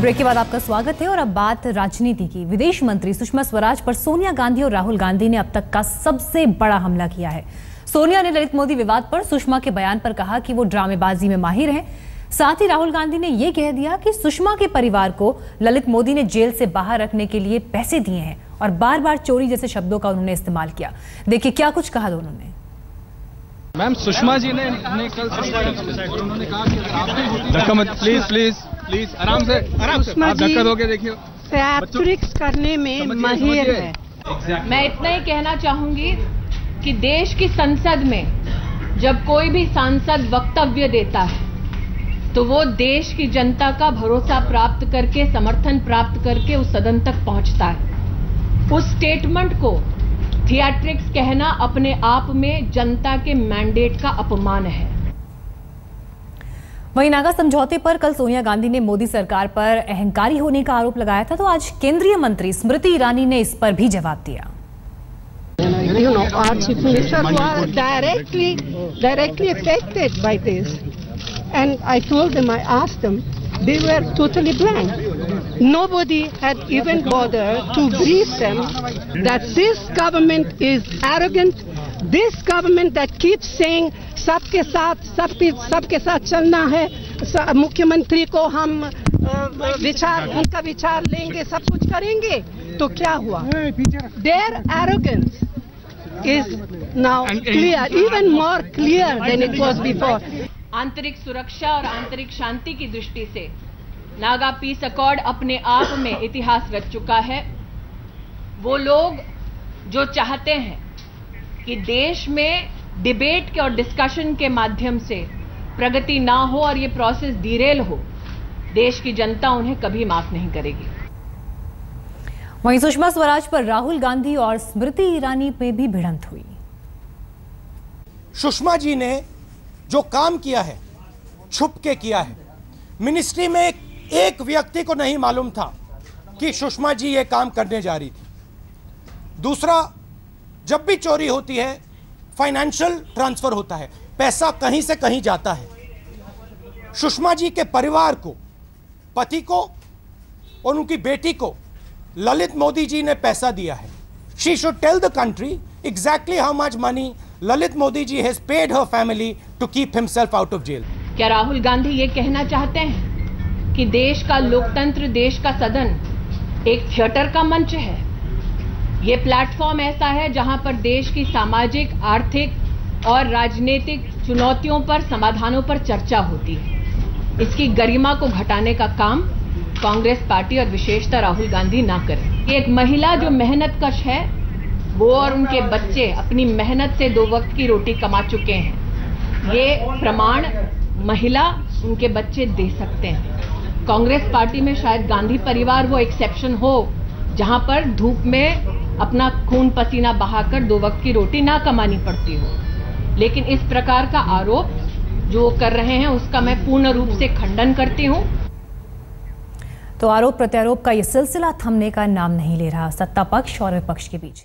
Break के बाद आपका स्वागत है और अब बात राजनीति की। विदेश मंत्री सुषमा स्वराज पर सोनिया गांधी और राहुल गांधी ने अब तक का सबसे बड़ा हमला किया है। सोनिया ने ललित मोदी विवाद पर सुषमा के बयान पर कहा कि वो ड्रामेबाजी में माहिर हैं। साथ ही राहुल गांधी ने ये कह दिया कि सुषमा के परिवार को ललित मोदी ने जेल से बाहर रखने के लिए पैसे दिए हैं और बार बार चोरी जैसे शब्दों का उन्होंने इस्तेमाल किया। देखिए क्या कुछ कहा दोनों ने। मैम, सुषमा जी ने कल उन्होंने कहा कि आपने धक्का मत, प्लीज आराम से आप धक्का दोगे। देखिए थिएट्रिक्स करने में माहिर है। मैं इतना ही कहना चाहूंगी कि देश की संसद में जब कोई भी सांसद वक्तव्य देता है तो वो देश की जनता का भरोसा प्राप्त करके, समर्थन प्राप्त करके उस सदन तक पहुंचता है। उस स्टेटमेंट को थिएट्रिक्स कहना अपने आप में जनता के मैंडेट का अपमान है। वहीं नागा समझौते पर कल सोनिया गांधी ने मोदी सरकार पर अहंकारी होने का आरोप लगाया था, तो आज केंद्रीय मंत्री स्मृति ईरानी ने इस पर भी जवाब दिया। Our chief ministers were directly affected by this, and I told them, I asked them, they were totally blank. Nobody had even bothered to brief them that this government is arrogant. This government that keeps saying सबके साथ चलना है, मुख्यमंत्री को हम उनका विचार लेंगे, सब कुछ करेंगे। तो क्या हुआ? Their arrogance is now clear, even more clear than it was before. आंतरिक सुरक्षा और आंतरिक शांति की दृष्टि से नागा पीस अकॉर्ड अपने आप में इतिहास रच चुका है। वो लोग जो चाहते हैं कि देश में डिबेट के और डिस्कशन के माध्यम से प्रगति ना हो और ये प्रोसेस डिरेल हो, देश की जनता उन्हें कभी माफ नहीं करेगी। वहीं सुषमा स्वराज पर राहुल गांधी और स्मृति ईरानी में भी भिड़ंत हुई। सुषमा जी ने जो काम किया है छुप के किया है। मिनिस्ट्री में एक व्यक्ति को नहीं मालूम था कि सुषमा जी ये काम करने जा रही थी। दूसरा, जब भी चोरी होती है फाइनेंशियल ट्रांसफर होता है, पैसा कहीं से कहीं जाता है। सुषमा जी के परिवार को, पति को और उनकी बेटी को ललित मोदी जी ने पैसा दिया है। She should tell the country exactly how much money Lalit Modi ji has paid her family to keep himself out of jail. क्या राहुल गांधी ये कहना चाहते हैं कि देश का लोकतंत्र, देश का सदन एक थिएटर का मंच है? ये प्लेटफॉर्म ऐसा है जहां पर देश की सामाजिक, आर्थिक और राजनीतिक चुनौतियों पर, समाधानों पर चर्चा होती है। इसकी गरिमा को घटाने का काम कांग्रेस पार्टी और विशेषतः राहुल गांधी ना करें। एक महिला जो मेहनतकश है, वो और उनके बच्चे अपनी मेहनत से 2 वक्त की रोटी कमा चुके हैं। ये प्रमाण महिला, उनके बच्चे दे सकते हैं। कांग्रेस पार्टी में शायद गांधी परिवार वो एक्सेप्शन हो जहां पर धूप में अपना खून पसीना बहाकर 2 वक्त की रोटी ना कमानी पड़ती हो। लेकिन इस प्रकार का आरोप जो कर रहे हैं उसका मैं पूर्ण रूप से खंडन करती हूं। तो आरोप प्रत्यारोप का ये सिलसिला थमने का नाम नहीं ले रहा, सत्ता पक्ष और विपक्ष के बीच।